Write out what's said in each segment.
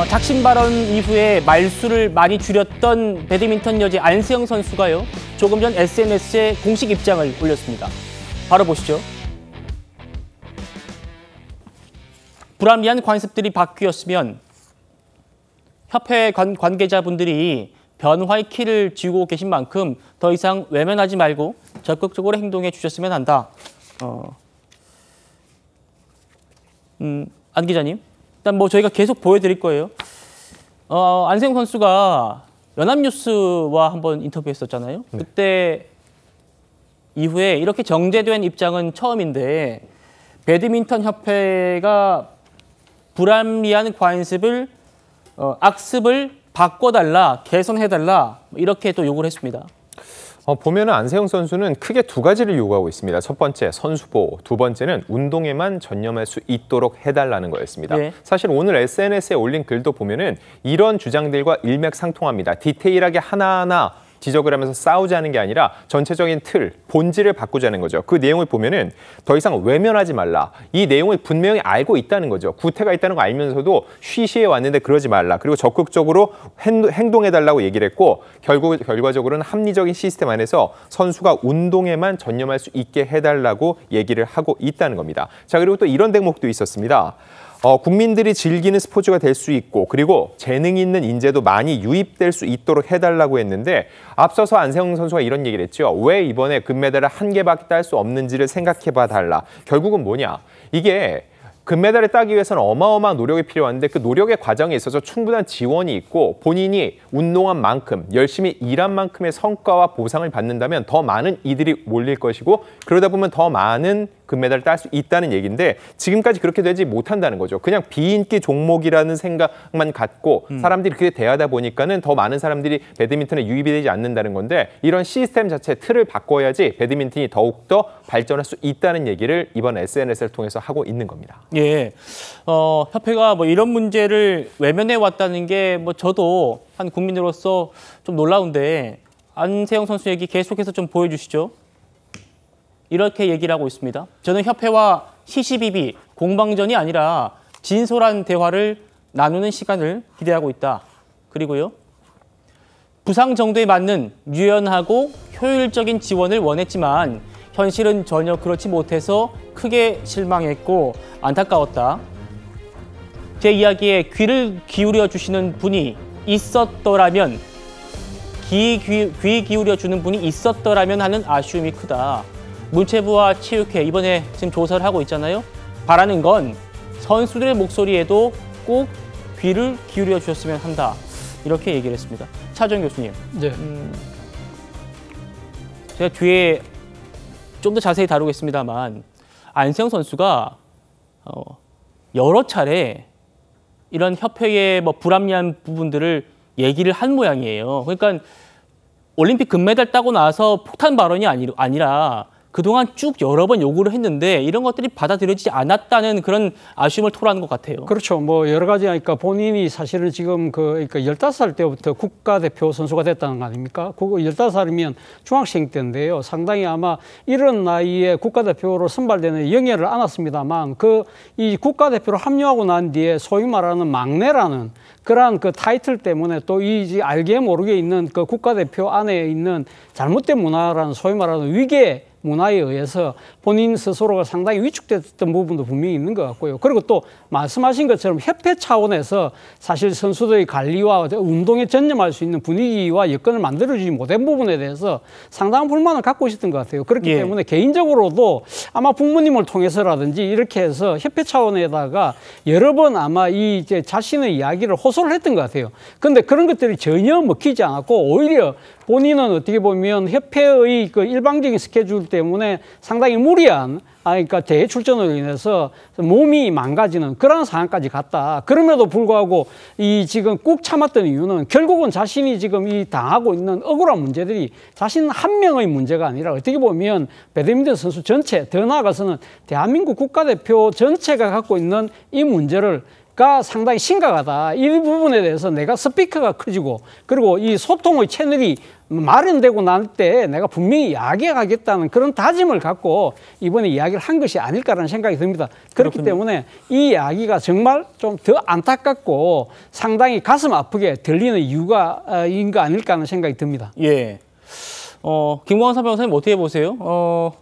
작심 발언 이후에 말수를 많이 줄였던 배드민턴 여제 안세영 선수가요. 조금 전 SNS에 공식 입장을 올렸습니다. 바로 보시죠. 불합리한 관습들이 바뀌었으면 협회 관계자분들이 변화의 키를 쥐고 계신 만큼 더 이상 외면하지 말고 적극적으로 행동해 주셨으면 한다. 안 기자님, 일단 뭐 저희가 계속 보여드릴 거예요. 안세영 선수가 연합뉴스와 한번 인터뷰했었잖아요. 네. 그때 이후에 이렇게 정제된 입장은 처음인데 배드민턴 협회가 불합리한 관습을 악습을 바꿔달라, 개선해달라 이렇게 또 요구를 했습니다. 보면은 안세영 선수는 크게 두 가지를 요구하고 있습니다. 첫 번째, 선수 보호. 두 번째는 운동에만 전념할 수 있도록 해달라는 거였습니다. 네. 사실 오늘 SNS에 올린 글도 보면은 이런 주장들과 일맥상통합니다. 디테일하게 하나하나 지적을 하면서 싸우자는 게 아니라 전체적인 틀, 본질을 바꾸자는 거죠. 그 내용을 보면은 더 이상 외면하지 말라. 이 내용을 분명히 알고 있다는 거죠. 구태가 있다는 거 알면서도 쉬쉬해 왔는데 그러지 말라. 그리고 적극적으로 행동해달라고 얘기를 했고 결과적으로는 합리적인 시스템 안에서 선수가 운동에만 전념할 수 있게 해달라고 얘기를 하고 있다는 겁니다. 자, 그리고 또 이런 대목도 있었습니다. 국민들이 즐기는 스포츠가 될 수 있고 그리고 재능 있는 인재도 많이 유입될 수 있도록 해달라고 했는데 앞서서 안세영 선수가 이런 얘기를 했죠. 왜 이번에 금메달을 한 개밖에 딸 수 없는지를 생각해봐 달라. 결국은 뭐냐? 이게 금메달을 따기 위해서는 어마어마한 노력이 필요한데 그 노력의 과정에 있어서 충분한 지원이 있고 본인이 운동한 만큼 열심히 일한 만큼의 성과와 보상을 받는다면 더 많은 이들이 몰릴 것이고 그러다 보면 더 많은 금메달을 딸 수 있다는 얘기인데 지금까지 그렇게 되지 못한다는 거죠. 그냥 비인기 종목이라는 생각만 갖고 사람들이 그렇게 대하다 보니까는 더 많은 사람들이 배드민턴에 유입이 되지 않는다는 건데 이런 시스템 자체 틀을 바꿔야지 배드민턴이 더욱더 발전할 수 있다는 얘기를 이번 SNS를 통해서 하고 있는 겁니다. 예, 협회가 뭐 이런 문제를 외면해 왔다는 게 뭐 저도 한 국민으로서 좀 놀라운데 안세영 선수 얘기 계속해서 좀 보여주시죠. 이렇게 얘기를 하고 있습니다. 저는 협회와 시시비비, 공방전이 아니라 진솔한 대화를 나누는 시간을 기대하고 있다. 그리고요. 부상 정도에 맞는 유연하고 효율적인 지원을 원했지만 현실은 전혀 그렇지 못해서 크게 실망했고 안타까웠다. 제 이야기에 귀를 기울여 주시는 분이 있었더라면, 귀 기울여 주는 분이 있었더라면 하는 아쉬움이 크다. 문체부와 체육회 이번에 지금 조사를 하고 있잖아요. 바라는 건 선수들의 목소리에도 꼭 귀를 기울여 주셨으면 한다. 이렇게 얘기를 했습니다. 차정 교수님. 네. 제가 뒤에 좀 더 자세히 다루겠습니다만 안세영 선수가 여러 차례 이런 협회의 뭐 불합리한 부분들을 얘기를 한 모양이에요. 그러니까 올림픽 금메달 따고 나서 폭탄 발언이 아니라 그동안 쭉 여러 번 요구를 했는데 이런 것들이 받아들여지지 않았다는 그런 아쉬움을 토로하는 것 같아요. 그렇죠. 뭐 여러 가지 하니까 본인이 사실은 지금 그러니까 15살 때부터 국가대표 선수가 됐다는 거 아닙니까? 15살이면 중학생 때인데요. 상당히 아마 이런 나이에 국가대표로 선발되는 영예를 안았습니다만 이 국가대표로 합류하고 난 뒤에 소위 말하는 막내라는 그러한 그 타이틀 때문에 또 이 알게 모르게 있는 그 국가대표 안에 있는 잘못된 문화라는 소위 말하는 위계 문화에 의해서 본인 스스로가 상당히 위축됐던 부분도 분명히 있는 것 같고요. 그리고 또 말씀하신 것처럼 협회 차원에서 사실 선수들의 관리와 운동에 전념할 수 있는 분위기와 여건을 만들어주지 못한 부분에 대해서 상당한 불만을 갖고 있었던 것 같아요. 그렇기 때문에 개인적으로도 아마 부모님을 통해서라든지 이렇게 해서 협회 차원에다가 여러 번 아마 이제 자신의 이야기를 호소를 했던 것 같아요. 그런데 그런 것들이 전혀 먹히지 않았고 오히려 본인은 어떻게 보면 협회의 그 일방적인 스케줄 때문에 상당히 무리한 그러니까 대회 출전으로 인해서 몸이 망가지는 그런 상황까지 갔다. 그럼에도 불구하고 이 지금 꾹 참았던 이유는 결국은 자신이 지금 이 당하고 있는 억울한 문제들이 자신 한 명의 문제가 아니라 어떻게 보면 배드민턴 선수 전체, 더 나아가서는 대한민국 국가대표 전체가 갖고 있는 이 문제를 가 상당히 심각하다. 이 부분에 대해서 내가 스피커가 커지고 그리고 이 소통의 채널이 마련되고 날 때 내가 분명히 이야기하겠다는 그런 다짐을 갖고 이번에 이야기를 한 것이 아닐까라는 생각이 듭니다. 그렇기 때문에 이 이야기가 정말 좀 더 안타깝고 상당히 가슴 아프게 들리는 이유가인 거 아닐까 하는 생각이 듭니다. 예. 김광삼 변호사님 어떻게 보세요?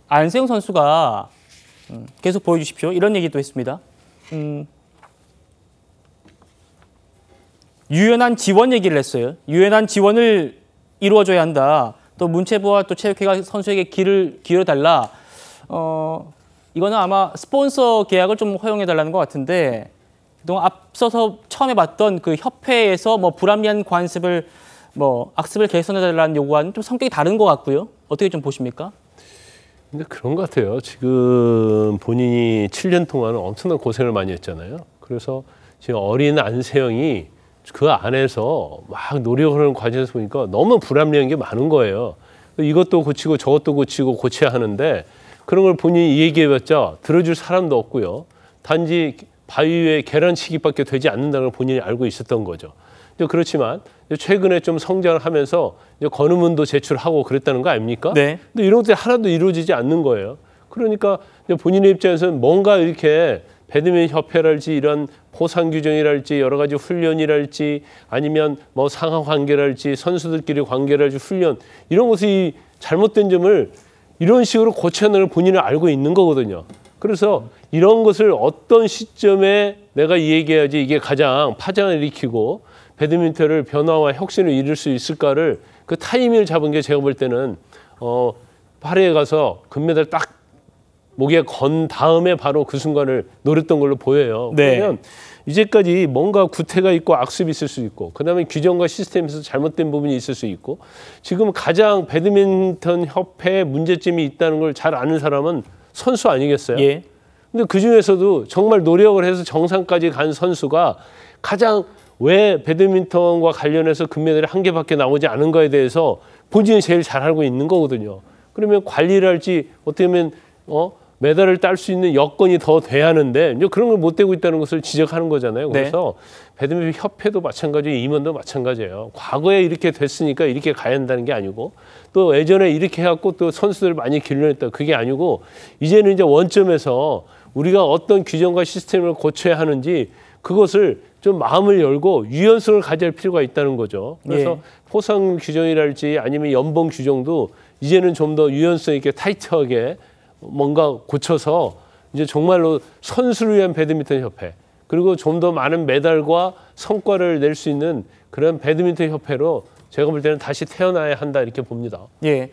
안세영 선수가 계속 보여주십시오. 이런 얘기도 했습니다. 유연한 지원 얘기를 했어요. 유연한 지원을 이루어줘야 한다. 또 문체부와 또 체육회가 선수에게 길을 기울여달라. 이거는 아마 스폰서 계약을 좀 허용해달라는 것 같은데 그동안 앞서서 처음에 봤던 그 협회에서 뭐 불합리한 관습을 악습을 개선해달라는 요구와는 좀 성격이 다른 것 같고요. 어떻게 좀 보십니까? 근데 그런 것 같아요. 지금 본인이 7년 동안 엄청난 고생을 많이 했잖아요. 그래서 지금 어린 안세영이 그 안에서 막 노력하는 과정에서 보니까 너무 불합리한 게 많은 거예요. 이것도 고치고 저것도 고치고 고쳐야 하는데 그런 걸 본인이 얘기해봤자 들어줄 사람도 없고요. 단지 바위 위에 계란치기밖에 되지 않는다는 걸 본인이 알고 있었던 거죠. 그렇지만 최근에 좀 성장을 하면서 건의문도 제출하고 그랬다는 거 아닙니까? 네. 근데 이런 것들이 하나도 이루어지지 않는 거예요. 그러니까 본인의 입장에서는 뭔가 이렇게 배드민턴 협회랄지 이런 보상 규정이랄지 여러 가지 훈련이랄지 아니면 뭐 상하 관계랄지 선수들끼리 관계랄지 훈련 이런 것이 잘못된 점을 이런 식으로 고쳐야 하는 걸 본인은 알고 있는 거거든요. 그래서 이런 것을 어떤 시점에 내가 얘기해야지 이게 가장 파장을 일으키고 배드민턴을 변화와 혁신을 이룰 수 있을까를 그 타이밍을 잡은 게 제가 볼 때는 파리에 가서 금메달 딱 목에 건 다음에 바로 그 순간을 노렸던 걸로 보여요. 네. 그러면 이제까지 뭔가 구태가 있고 악습이 있을 수 있고 그다음에 규정과 시스템에서 잘못된 부분이 있을 수 있고 지금 가장 배드민턴 협회에 문제점이 있다는 걸 잘 아는 사람은 선수 아니겠어요? 예. 근데 그중에서도 정말 노력을 해서 정상까지 간 선수가 가장 왜 배드민턴과 관련해서 금메달이 한 개밖에 나오지 않은 거에 대해서 본인이 제일 잘 알고 있는 거거든요. 그러면 관리를 할지 어떻게 보면 메달을 딸 수 있는 여건이 더 돼야 하는데 이제 그런 걸 못 되고 있다는 것을 지적하는 거잖아요. 그래서 배드민턴 협회도 마찬가지고 임원도 마찬가지예요. 과거에 이렇게 됐으니까 이렇게 가야 한다는 게 아니고 또 예전에 이렇게 해갖고 또 선수들 많이 길러냈다 그게 아니고 이제는 이제 원점에서 우리가 어떤 규정과 시스템을 고쳐야 하는지 그것을 좀 마음을 열고 유연성을 가질 필요가 있다는 거죠. 그래서 포상 규정이랄지 아니면 연봉 규정도 이제는 좀 더 유연성 있게 타이트하게 뭔가 고쳐서 이제 정말로 선수를 위한 배드민턴 협회 그리고 좀 더 많은 메달과 성과를 낼 수 있는 그런 배드민턴 협회로 제가 볼 때는 다시 태어나야 한다 이렇게 봅니다. 예.